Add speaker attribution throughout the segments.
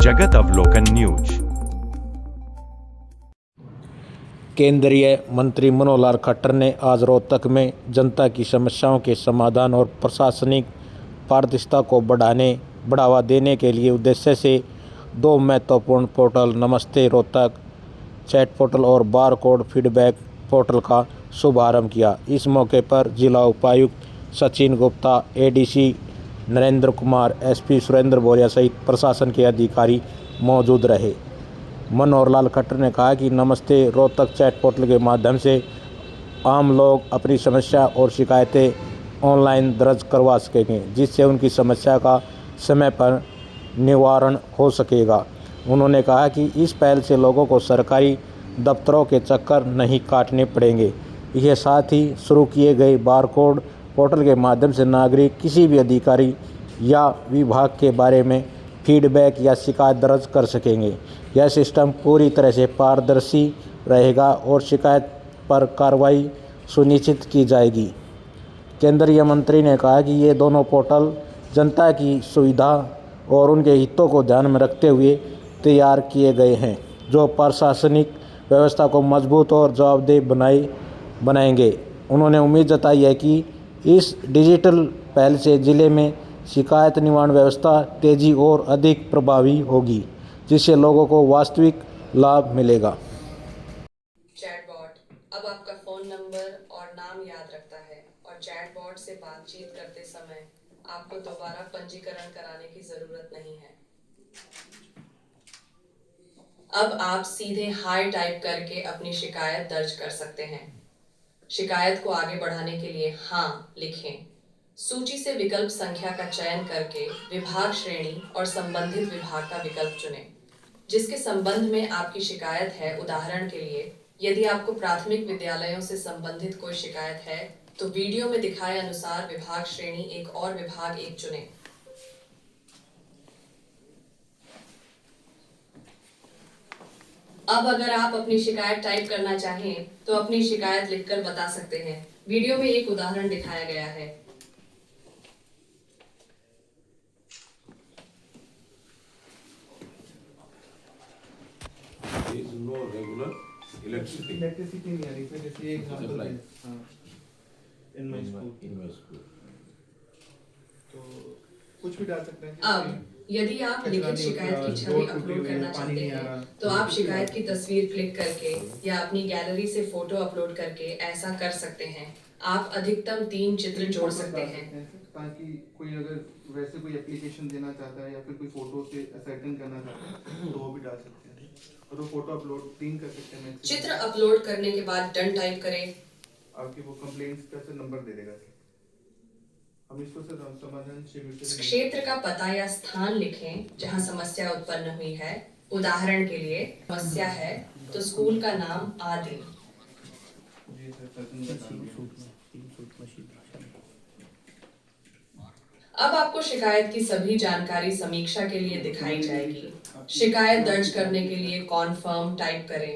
Speaker 1: जगत अवलोकन न्यूज।
Speaker 2: केंद्रीय मंत्री मनोहर खट्टर ने आज रोहतक में जनता की समस्याओं के समाधान और प्रशासनिक पारदर्शिता को बढ़ावा देने के लिए उद्देश्य से दो महत्वपूर्ण पोर्टल नमस्ते रोहतक चैट पोर्टल और बार कोड फीडबैक पोर्टल का शुभारंभ किया। इस मौके पर जिला उपायुक्त सचिन गुप्ता, एडीसी नरेंद्र कुमार, एसपी सुरेंद्र बोरिया सहित प्रशासन के अधिकारी मौजूद रहे। मनोहर खट्टर ने कहा कि नमस्ते रोहतक चैट पोर्टल के माध्यम से आम लोग अपनी समस्या और शिकायतें ऑनलाइन दर्ज करवा सकेंगे, जिससे उनकी समस्या का समय पर निवारण हो सकेगा। उन्होंने कहा कि इस पहल से लोगों को सरकारी दफ्तरों के चक्कर नहीं काटने पड़ेंगे। इसके साथ ही शुरू किए गए बारकोड पोर्टल के माध्यम से नागरिक किसी भी अधिकारी या विभाग के बारे में फीडबैक या शिकायत दर्ज कर सकेंगे। यह सिस्टम पूरी तरह से पारदर्शी रहेगा और शिकायत पर कार्रवाई सुनिश्चित की जाएगी। केंद्रीय मंत्री ने कहा कि ये दोनों पोर्टल जनता की सुविधा और उनके हितों को ध्यान में रखते हुए तैयार किए गए हैं, जो प्रशासनिक व्यवस्था को मजबूत और जवाबदेह बनाएंगे। उन्होंने उम्मीद जताई है कि इस डिजिटल पहल से जिले में शिकायत निवारण व्यवस्था तेजी और अधिक प्रभावी होगी, जिससे लोगों को वास्तविक लाभ मिलेगा।
Speaker 3: चैटबॉट अब आपका फोन नंबर और नाम याद रखता है और चैटबॉट से बातचीत करते समय आपको दोबारा पंजीकरण कराने की जरूरत नहीं है। अब आप सीधे हाय टाइप करके अपनी शिकायत दर्ज कर सकते हैं। शिकायत को आगे बढ़ाने के लिए हाँ लिखें। सूची से विकल्प संख्या का चयन करके विभाग श्रेणी और संबंधित विभाग का विकल्प चुनें जिसके संबंध में आपकी शिकायत है। उदाहरण के लिए, यदि आपको प्राथमिक विद्यालयों से संबंधित कोई शिकायत है तो वीडियो में दिखाए अनुसार विभाग श्रेणी एक और विभाग एक चुनें। अब अगर आप अपनी शिकायत टाइप करना चाहें तो अपनी शिकायत लिखकर बता सकते हैं। वीडियो में एक उदाहरण दिखाया गया है।
Speaker 4: There is no regular electricity.
Speaker 5: Electricity नहीं आ रही, फिर जैसे एग्जांपल
Speaker 4: Supply.
Speaker 5: हाँ in my school
Speaker 4: In my school.
Speaker 5: तो कुछ भी डाल सकते हैं।
Speaker 3: अब यदि आप लिखित शिकायत की छवि अपलोड करना चाहते हैं तो आप शिकायत की तस्वीर क्लिक करके या अपनी गैलरी से फोटो अपलोड करके ऐसा कर सकते हैं। आप अधिकतम 3 चित्र जोड़ सकते हैं
Speaker 5: ताकि कोई अगर वैसे कोई एप्लीकेशन देना चाहता है या फिर कोई फोटो से असाइटन करना चाहता है तो वो भी डाल सकते हैं और वो फोटो अपलोड 3 कर सकते हैं।
Speaker 3: चित्र अपलोड करने के बाद डन टाइप करें।
Speaker 5: आपकी वो कंप्लेंट्स का से नंबर दे देगा। हम इसको से समाधान शिविर से
Speaker 3: क्षेत्र का पता या स्थान लिखें जहां समस्या उत्पन्न हुई है। उदाहरण के लिए समस्या है तो स्कूल का नाम आदि।
Speaker 5: जी सर,
Speaker 3: अब आपको शिकायत की सभी जानकारी समीक्षा के लिए दिखाई जाएगी। शिकायत दर्ज करने के लिए कॉन्फर्म टाइप करें।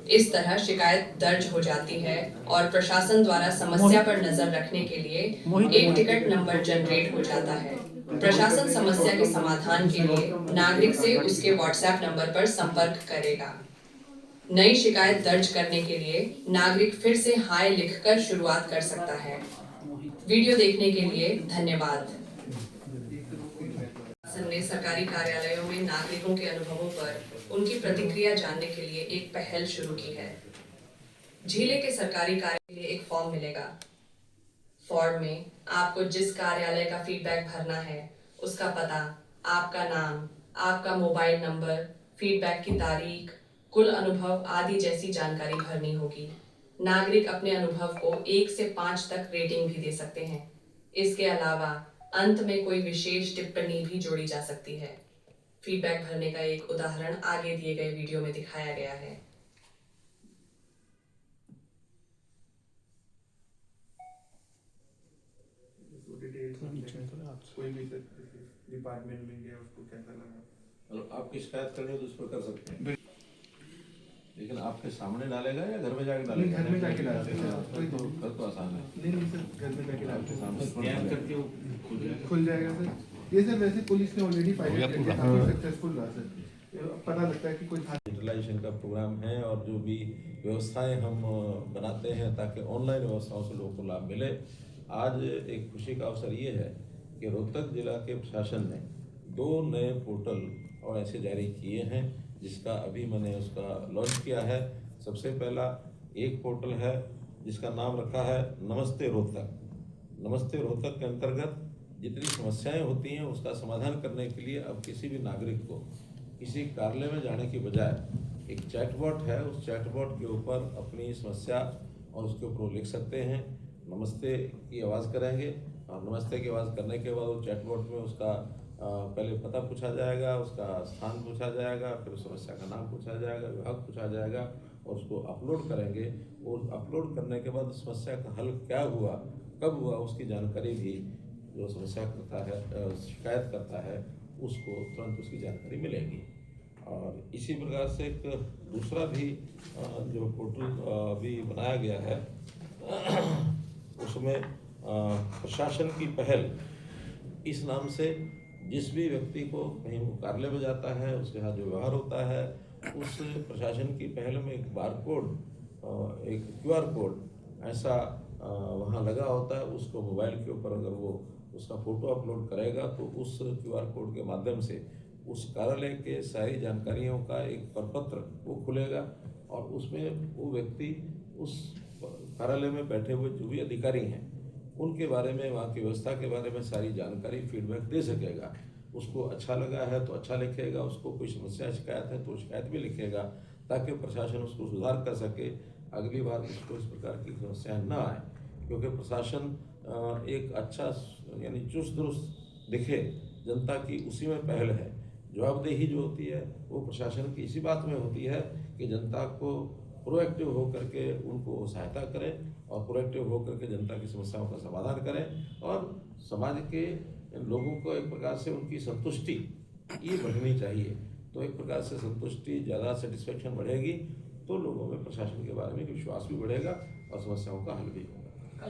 Speaker 3: इस तरह शिकायत दर्ज हो जाती है और प्रशासन द्वारा समस्या पर नजर रखने के लिए एक टिकट नंबर जनरेट हो जाता है। प्रशासन समस्या के समाधान के लिए नागरिक से उसके व्हाट्सएप नंबर पर संपर्क करेगा। नई शिकायत दर्ज करने के लिए नागरिक फिर से हाय लिखकर शुरुआत कर सकता है। वीडियो देखने के लिए धन्यवाद। प्रशासन ने सरकारी कार्यालयों में नागरिकों के अनुभवों पर उनकी प्रतिक्रिया जानने के लिए एक पहल शुरू की है। जिले के सरकारी कार्यालय के लिए एक फॉर्म मिलेगा। फॉर्म में आपको जिस कार्यालय का फीडबैक भरना है उसका पता, आपका नाम, आपका मोबाइल नंबर, फीडबैक की तारीख, कुल अनुभव आदि जैसी जानकारी भरनी होगी। नागरिक अपने अनुभव को 1 से 5 तक रेटिंग भी दे सकते हैं। इसके अलावा अंत में कोई विशेष टिप्पणी भी जोड़ी जा सकती है। फीडबैक भरने का एक उदाहरण आगे दिए गए वीडियो में दिखाया गया है।
Speaker 5: कोई भी डिपार्टमेंट में गया उसको कैसा लगा।
Speaker 4: और आपकी शिकायत करनी है तो उस पर कर सकते हैं। लेकिन आपके सामने डालेगा या घर में जाके
Speaker 5: नहीं,
Speaker 4: डालेगा?
Speaker 5: घर में जाके डालते हैं।
Speaker 4: फिर तो आसान है।
Speaker 5: नहीं सर, घर में जाके डालते हैं।
Speaker 4: सामने
Speaker 1: स्कैन करके वो
Speaker 5: खुल जाएगा सर। ये सर वैसे पुलिस ने ऑलरेडी पायलट कर दिया, काफी सक्सेसफुल रहा सर। पता लगता है कि कोई
Speaker 4: डिजिटलाइजेशन का प्रोग्राम है और जो भी व्यवस्थाएं हम बनाते हैं ताकि ऑनलाइन व्यवस्थाओं से लोगों को लाभ मिले। आज एक खुशी का अवसर ये है कि रोहतक जिला के प्रशासन ने 2 नए पोर्टल और ऐसे जारी किए हैं, जिसका अभी मैंने उसका लॉन्च किया है। सबसे पहला एक पोर्टल है जिसका नाम रखा है नमस्ते रोहतक। नमस्ते रोहतक के अंतर्गत जितनी समस्याएं होती हैं उसका समाधान करने के लिए अब किसी भी नागरिक को किसी कार्यालय में जाने की बजाय एक चैटबॉट है, उस चैटबॉट के ऊपर अपनी समस्या और उसके ऊपर वो लिख सकते हैं। नमस्ते की आवाज़ करेंगे और नमस्ते की आवाज़ करने के बाद वो चैटबॉट में उसका पहले पता पूछा जाएगा, उसका स्थान पूछा जाएगा, फिर उस समस्या का नाम पूछा जाएगा, विभाग पूछा जाएगा और उसको अपलोड करेंगे। और अपलोड करने के बाद समस्या का हल क्या हुआ, कब हुआ, उसकी जानकारी भी जो समस्या करता है, शिकायत करता है, उसको तुरंत उसकी जानकारी मिलेगी। और इसी प्रकार से एक दूसरा भी जो पोर्टल अभी बनाया गया है उसमें प्रशासन की पहल इस नाम से जिस भी व्यक्ति को कहीं वो कार्यालय में जाता है, उसके साथ जो व्यवहार होता है, उस प्रशासन की पहल में एक बारकोड, एक QR कोड ऐसा वहाँ लगा होता है। उसको मोबाइल के ऊपर अगर वो उसका फ़ोटो अपलोड करेगा तो उस QR कोड के माध्यम से उस कार्यालय के सारी जानकारियों का एक प्रपत्र वो खुलेगा और उसमें वो व्यक्ति उस कार्यालय में बैठे हुए जो भी अधिकारी हैं उनके बारे में, वहाँ की व्यवस्था के बारे में सारी जानकारी फीडबैक दे सकेगा। उसको अच्छा लगा है तो अच्छा लिखेगा, उसको कोई समस्या शिकायत है तो शिकायत भी लिखेगा, ताकि प्रशासन उसको सुधार कर सके, अगली बार उसको इस प्रकार की समस्याएं न आए। क्योंकि प्रशासन एक अच्छा यानी चुस्त दुरुस्त दिखे, जनता की उसी में पहल है। जवाबदेही जो होती है वो प्रशासन की इसी बात में होती है कि जनता को प्रोएक्टिव होकर के उनको सहायता करें और प्रोएक्टिव होकर के जनता की समस्याओं का समाधान करें और समाज के लोगों को एक प्रकार से उनकी संतुष्टि ये बढ़नी चाहिए। तो एक प्रकार से संतुष्टि, ज़्यादा सेटिस्फेक्शन बढ़ेगी तो लोगों में प्रशासन के बारे में विश्वास भी बढ़ेगा और समस्याओं का हल भी होगा।